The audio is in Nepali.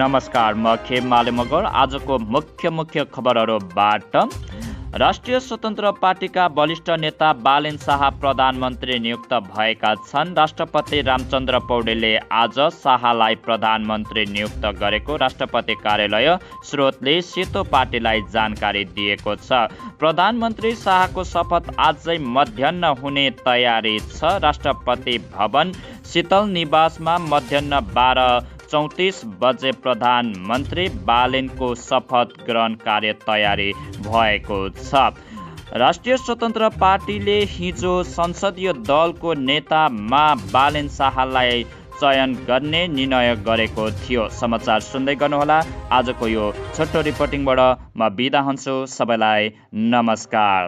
नमस्कार, म खेमाले मगर। आजको मुख्य खबरहरूबाट राष्ट्रिय स्वतन्त्र पार्टीका वरिष्ठ नेता बालेन शाह प्रधानमन्त्री नियुक्त भएका छन्। राष्ट्रपति रामचन्द्र पौडेलले आज शाहलाई प्रधानमन्त्री नियुक्त गरेको राष्ट्रपति कार्यालय स्रोतले सेतो पार्टीलाई जानकारी दिएको छ। प्रधानमन्त्री शाहको शपथ आजै मध्याह्न हुने तयारी छ। राष्ट्रपति भवन शीतल निवासमा मध्याह्न 12:34 बजे प्रधानमन्त्री बालेनको शपथ ग्रहण कार्य तयारी भएको छ। राष्ट्रिय स्वतन्त्र पार्टीले हिजो संसदीय दलको नेतामा बालेन शाहलाई चयन गर्ने निर्णय गरेको थियो। समाचार सुन्दै गर्नुहोला। आजको यो छोटो रिपोर्टिङबाट म बिदा हुन्छु। सबैलाई नमस्कार।